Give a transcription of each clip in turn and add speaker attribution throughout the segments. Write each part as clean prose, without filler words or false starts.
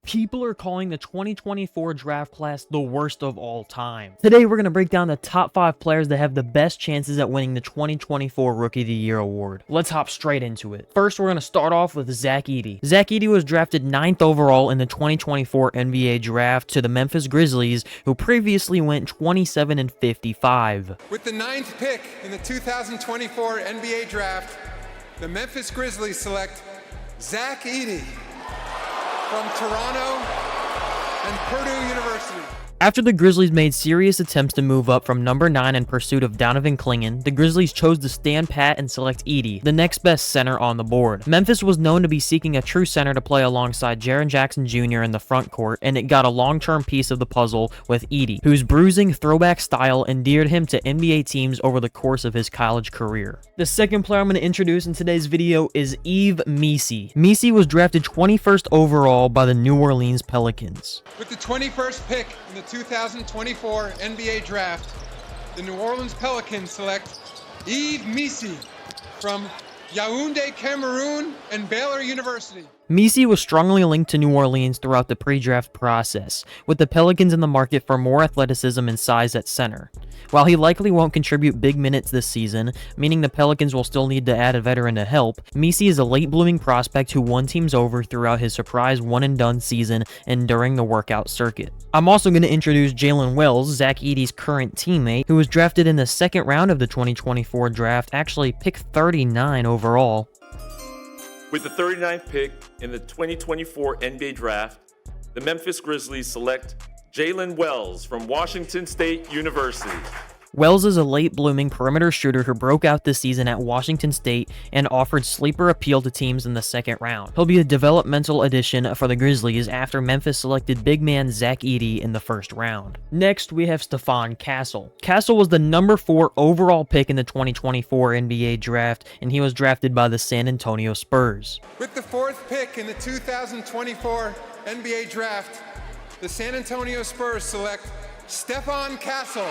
Speaker 1: People are calling the 2024 draft class the worst of all time. Today, we're going to break down the top 5 players that have the best chances at winning the 2024 Rookie of the Year award. Let's hop straight into it. First, we're going to start off with Zach Edey. Zach Edey was drafted 9th overall in the 2024 NBA draft to the Memphis Grizzlies, who previously went 27 and 55.
Speaker 2: With the 9th pick in the 2024 NBA draft, the Memphis Grizzlies select Zach Edey from Toronto and Purdue University.
Speaker 1: After the Grizzlies made serious attempts to move up from number 9 in pursuit of Donovan Clingan, the Grizzlies chose to stand pat and select Edey, the next best center on the board. Memphis was known to be seeking a true center to play alongside Jaren Jackson Jr. in the front court, and it got a long-term piece of the puzzle with Edey, whose bruising throwback style endeared him to NBA teams over the course of his college career. The second player I'm going to introduce in today's video is Yves Missi. Missi was drafted 21st overall by the New Orleans Pelicans.
Speaker 2: With the 21st pick in the 2024 NBA draft, the New Orleans Pelicans select Yves Missi from Yaoundé, Cameroon and Baylor University.
Speaker 1: Missi was strongly linked to New Orleans throughout the pre-draft process, with the Pelicans in the market for more athleticism and size at center. While he likely won't contribute big minutes this season, meaning the Pelicans will still need to add a veteran to help, Missi is a late-blooming prospect who won teams over throughout his surprise one-and-done season and during the workout circuit. I'm also going to introduce Jalen Wells, Zach Edey's current teammate, who was drafted in the second round of the 2024 draft, actually picked 39 overall.
Speaker 3: With the 39th pick in the 2024 NBA Draft, the Memphis Grizzlies select Jalen Wells from Washington State University.
Speaker 1: Wells is a late-blooming perimeter shooter who broke out this season at Washington State and offered sleeper appeal to teams in the second round. He'll be a developmental addition for the Grizzlies after Memphis selected big man Zach Edey in the first round. Next, we have Stephon Castle. Castle was the number 4 overall pick in the 2024 NBA draft, and he was drafted by the San Antonio Spurs.
Speaker 2: With the 4th pick in the 2024 NBA draft, the San Antonio Spurs select Stephon Castle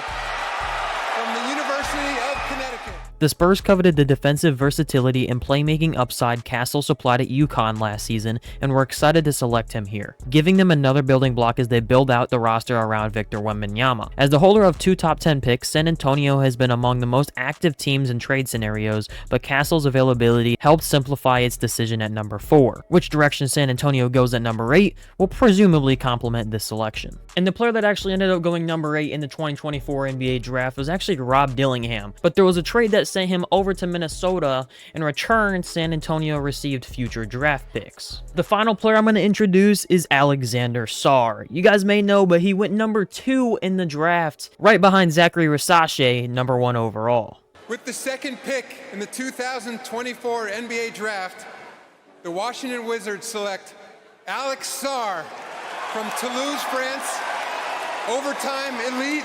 Speaker 2: from the University of Connecticut.
Speaker 1: The Spurs coveted the defensive versatility and playmaking upside Castle supplied at UConn last season and were excited to select him here, giving them another building block as they build out the roster around Victor Wembanyama. As the holder of 2 top 10 picks, San Antonio has been among the most active teams in trade scenarios, but Castle's availability helped simplify its decision at number 4. Which direction San Antonio goes at number 8 will presumably complement this selection. And the player that actually ended up going number 8 in the 2024 NBA draft was actually Rob Dillingham, but there was a trade that sent him over to Minnesota. In return, San Antonio received future draft picks. The final player I'm going to introduce is Alexander Sarr. You guys may know, but he went number 2 in the draft, right behind Zachary Rasache, number 1 overall.
Speaker 2: With the 2nd pick in the 2024 NBA draft, the Washington Wizards select Alex Sarr from Toulouse, France, overtime elite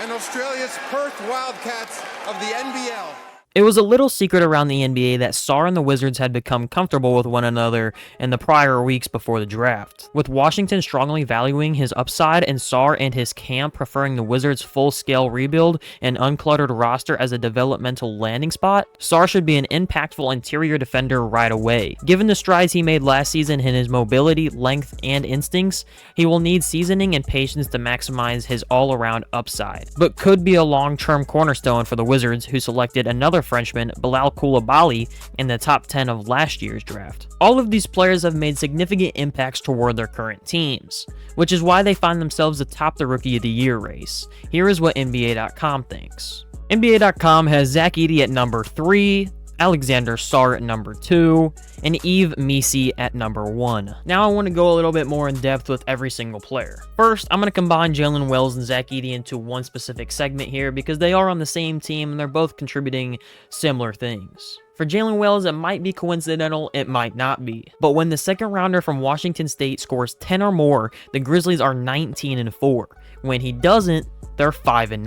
Speaker 2: and Australia's Perth Wildcats of the NBL.
Speaker 1: It was a little secret around the NBA that Sarr and the Wizards had become comfortable with one another in the prior weeks before the draft, with Washington strongly valuing his upside and Sarr and his camp preferring the Wizards' full-scale rebuild and uncluttered roster as a developmental landing spot. Sarr should be an impactful interior defender right away. Given the strides he made last season in his mobility, length, and instincts, he will need seasoning and patience to maximize his all-around upside, but could be a long-term cornerstone for the Wizards, who selected another Frenchman, Bilal Coulibaly, in the top 10 of last year's draft. All of these players have made significant impacts toward their current teams, which is why they find themselves atop the Rookie of the Year race. Here is what NBA.com thinks. NBA.com has Zach Edey at number 3, Alexander Sarr at number 2, and Yves Missi at number 1. Now I want to go a little bit more in depth with every single player. First, I'm going to combine Jalen Wells and Zach Edey into one specific segment here because they are on the same team and they're both contributing similar things. For Jalen Wells, it might be coincidental, it might not be. But when the second rounder from Washington State scores 10 or more, the Grizzlies are 19-4. When he doesn't, they're 5-9.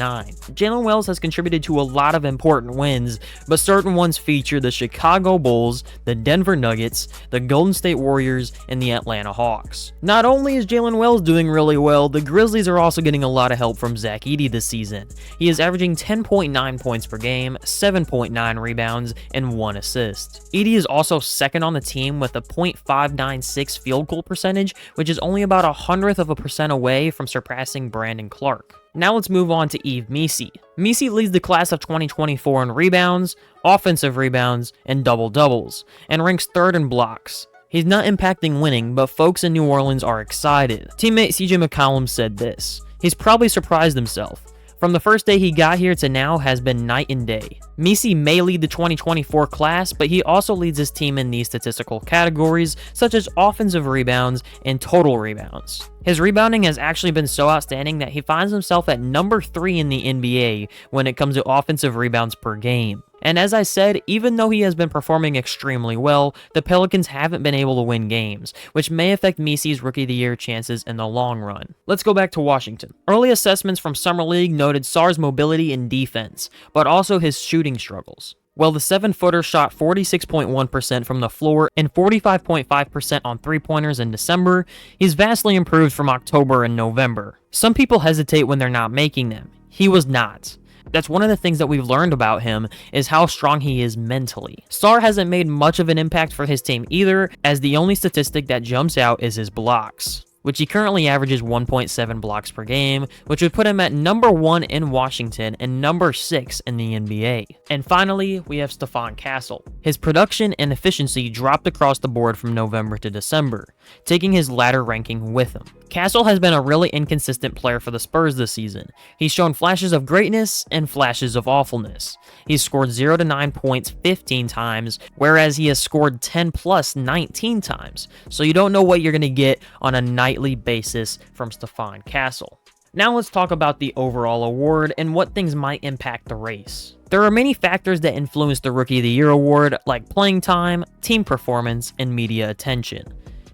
Speaker 1: Jalen Wells has contributed to a lot of important wins, but certain ones feature the Chicago Bulls, the Denver Nuggets, the Golden State Warriors, and the Atlanta Hawks. Not only is Jalen Wells doing really well, the Grizzlies are also getting a lot of help from Zach Edey this season. He is averaging 10.9 points per game, 7.9 rebounds, and 1 assist. Edey is also second on the team with a .596 field goal percentage, which is only about 1/100% away from surpassing Brandon Clark. Now let's move on to Yves Missi. Missi leads the class of 2024 in rebounds, offensive rebounds, and double-doubles, and ranks 3rd in blocks. He's not impacting winning, but folks in New Orleans are excited. Teammate CJ McCollum said this: "He's probably surprised himself. From the first day he got here to now has been night and day." Missi may lead the 2024 class, but he also leads his team in these statistical categories, such as offensive rebounds and total rebounds. His rebounding has actually been so outstanding that he finds himself at number 3 in the NBA when it comes to offensive rebounds per game. And as I said, even though he has been performing extremely well, the Pelicans haven't been able to win games, which may affect Missi's Rookie of the Year chances in the long run. Let's go back to Washington. Early assessments from Summer League noted Sarr's mobility and defense, but also his shooting struggles. Well, the 7-footer shot 46.1% from the floor and 45.5% on three-pointers in December. He's vastly improved from October and November. Some people hesitate when they're not making them. He was not. That's one of the things that we've learned about him, is how strong he is mentally. Sarr hasn't made much of an impact for his team either, as the only statistic that jumps out is his blocks, which he currently averages 1.7 blocks per game, which would put him at number 1 in Washington and number 6 in the NBA. And finally, we have Stephon Castle. His production and efficiency dropped across the board from November to December, taking his ladder ranking with him. Castle has been a really inconsistent player for the Spurs this season. He's shown flashes of greatness and flashes of awfulness. He's scored 0 to 9 points 15 times, whereas he has scored 10 plus 19 times. So you don't know what you're going to get on a nightly basis from Stephon Castle. Now let's talk about the overall award and what things might impact the race. There are many factors that influence the Rookie of the Year award, like playing time, team performance, and media attention.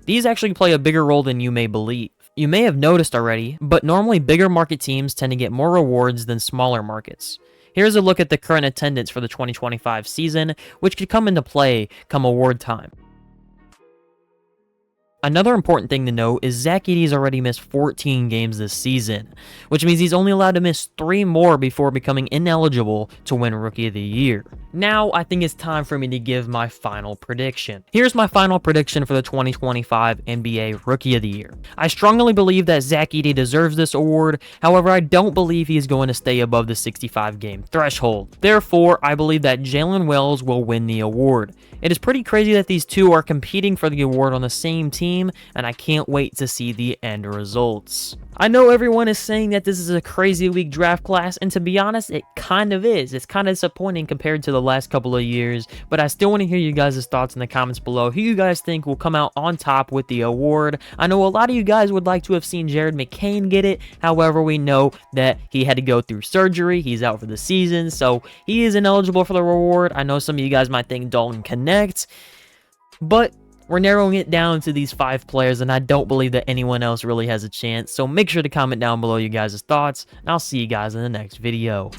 Speaker 1: These actually play a bigger role than you may believe. You may have noticed already, but normally bigger market teams tend to get more rewards than smaller markets. Here's a look at the current attendance for the 2025 season, which could come into play come award time. Another important thing to note is Zach Edey's already missed 14 games this season, which means he's only allowed to miss 3 more before becoming ineligible to win Rookie of the Year. Now, I think it's time for me to give my final prediction. Here's my final prediction for the 2025 NBA Rookie of the Year. I strongly believe that Zach Edey deserves this award, however, I don't believe he is going to stay above the 65-game threshold. Therefore, I believe that Jalen Wells will win the award. It is pretty crazy that these two are competing for the award on the same team, and I can't wait to see the end results. I know everyone is saying that this is a crazy weak draft class, and to be honest, it kind of is. It's kind of disappointing compared to the last couple of years, but I still want to hear you guys' thoughts in the comments below. Who you guys think will come out on top with the award? I know a lot of you guys would like to have seen Jared McCain get it. However, we know that he had to go through surgery. He's out for the season, so he is ineligible for the reward. I know some of you guys might think Dalton Connect, but we're narrowing it down to these 5 players, and I don't believe that anyone else really has a chance. So make sure to comment down below you guys' thoughts, and I'll see you guys in the next video.